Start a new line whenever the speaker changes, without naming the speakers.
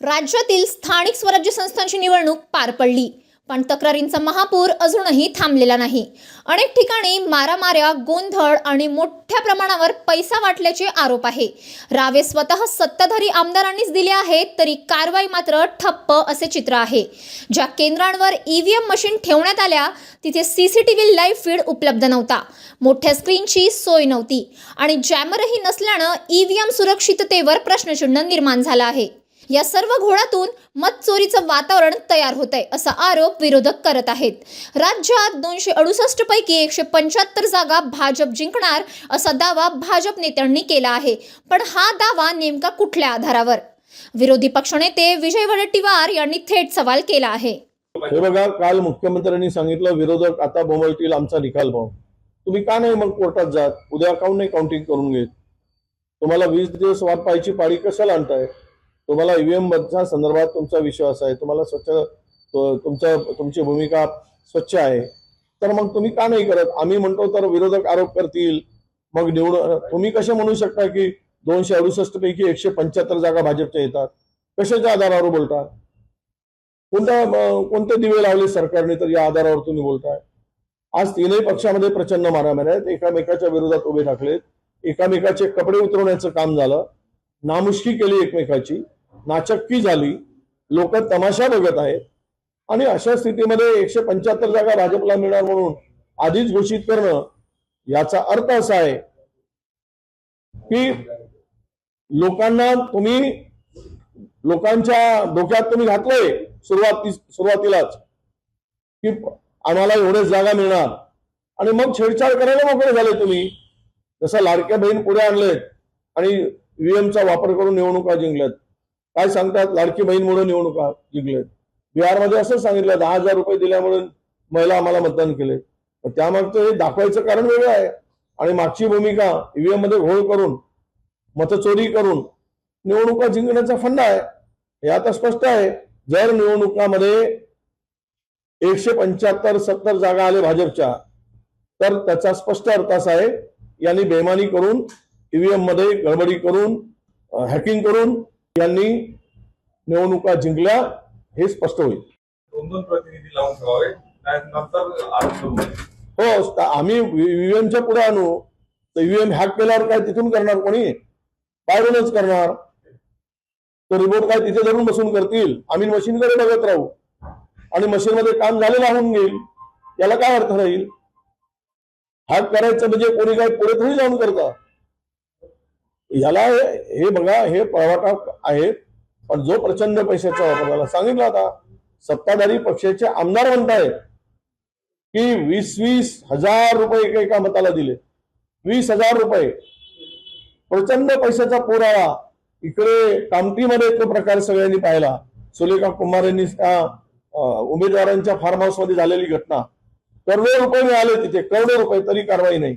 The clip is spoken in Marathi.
राज्यातील स्थानिक स्वराज्य संस्थांची निवडणूक पार पडली, पण तक्रारींचा महापूर अजूनही थांबलेला नाही। अनेक ठिकाणी मारामाऱ्या, गोंधळ आणि मोठ्या प्रमाणावर पैसा वाटल्याचे आरोप आहे। रावे स्वतः सत्ताधारी आमदारांनीच दिले आहेत, तरी कारवाई मात्र ठप्प असे चित्र आहे। ज्या केंद्रांवर ईव्हीएम मशीन ठेवण्यात आल्या तिथे सीसीटीव्ही लाईव्ह फीड उपलब्ध नव्हता, मोठ्या स्क्रीनची सोय नव्हती आणि जॅमरही नसल्याने ईव्हीएम सुरक्षिततेवर प्रश्नचिन्ह निर्माण झाला आहे। या सर्व घोळातून मत चोरीचं वातावरण तयार होतंय असा आरोप विरोधक करत आहेत। राज्यात 268 पैकी 175 जागा भाजप जिंकणार असा दावा भाजप नेत्यांनी केला आहे, पण हा दावा नेमका कुठल्या आधारावर? विरोधी पक्षनेते विजय वडेट्टीवार यांनी थेट सवाल केला आहे।
हे बघा, काल मुख्यमंत्र्यांनी सांगितलं विरोधक आता बोंबलतील आमचा निकाल पाहू। तुम्ही का नाही मग कोर्टात जात? उद्या काऊन नाही काउंटिंग करून घेत? तुम्हाला 20 दिवस वाट पाहायची पाळी कशाला आणताय? तुम्हाला ईव्हीएम च्या संदर्भात तुमचा विश्वास आहे, तुम्हाला तुमची भूमिका स्वच्छ आहे, तर मग तुम्ही का नाही करत? आम्ही म्हणतो तर विरोधक आरोप करतील, मग निवडून तुम्ही कसे म्हणू शकता की 268 पैकी 175 जागा भाजपच्या येतात? कशाच्या आधारावर बोलता? कोणते दिवे लावले सरकारने तर या आधारावर तुम्ही बोलताय? आज तीनही पक्षामध्ये प्रचंड मारामारी आहेत, एकामेकाच्या विरोधात उभे टाकलेत, एकामेकाचे कपडे उतरवण्याचं काम झालं, नामुष्की केली, एकमेकाची नाचक्की झाली, लोक तमाशा बघत आहेत। आणि अशा स्थितीमध्ये 175 जागा भाजपला मिळणार म्हणून आधीच घोषित करणं याचा अर्थ असा आहे की लोकांच्या डोक्यात तुम्ही घातलंय सुरुवातीलाच की आम्हाला एवढेच जागा मिळणार आणि मग छेडछाड करायला मोकळे झाले तुम्ही। जसं लाडक्या बहीण पुढे आणलेत आणि ईव्हीएमचा वापर करून निवडणुका जिंकल्यात। काय सांगतात? लाडकी बहीणमुळे निवडणुका जिंकल्यात। बिहारमध्ये असं सांगितलं 10,000 रुपये दिल्यामुळे महिला आम्हाला मतदान केले, त्यामागचं हे दाखवायचं कारण वेगळं आहे आणि मागची भूमिका ईव्हीएम मध्ये घोळ करून मतचोरी करून निवडणुका जिंकण्याचा फंडा आहे। हे आता स्पष्ट आहे। जर निवडणुकामध्ये 175-70 जागा आले भाजपच्या, तर त्याचा स्पष्ट अर्थ असा आहे यांनी बेमानी करून, ईव्हीएम मध्ये गडबडी करून, हॅकिंग करून यांनी निवडणुका जिंकल्या, हे स्पष्ट होईल।
दोन प्रतिनिधी लावून ठेवावे,
हो, आम्ही ईव्हीएमच्या पुढे आणू तर ईव्हीएम हॅक केल्यावर काय तिथून करणार? कोणी बाहेरूनच करणार। तो रिपोर्ट काय तिथे धरून बसून करतील? आम्ही मशीनकडे बघत राहू आणि मशीन मध्ये काम झालेलं होऊन घेईल, याला काय अर्थ राहील? हॅक करायचं म्हणजे कोणी काय पुढे थोडी जाऊन करता? याला हे बघा, हे पळवाटा आहे। पण जो प्रचंड पैशाचा वापर झाला, सांगितलं आता सत्ताधारी पक्षाचे आमदार म्हणतायत की 20-20 हजार रुपये एका मताला दिले। 20,000 रुपये प्रचंड पैशाचा पुरावा। इकडे कामठीमध्ये तो प्रकार सगळ्यांनी पाहिला। सुलेखा कुमार यांनी उमेदवारांच्या फार्म हाऊस मध्ये झालेली घटना, करोडो रुपये मिळाले तिथे, करोडो रुपये, तरी कारवाई नाही।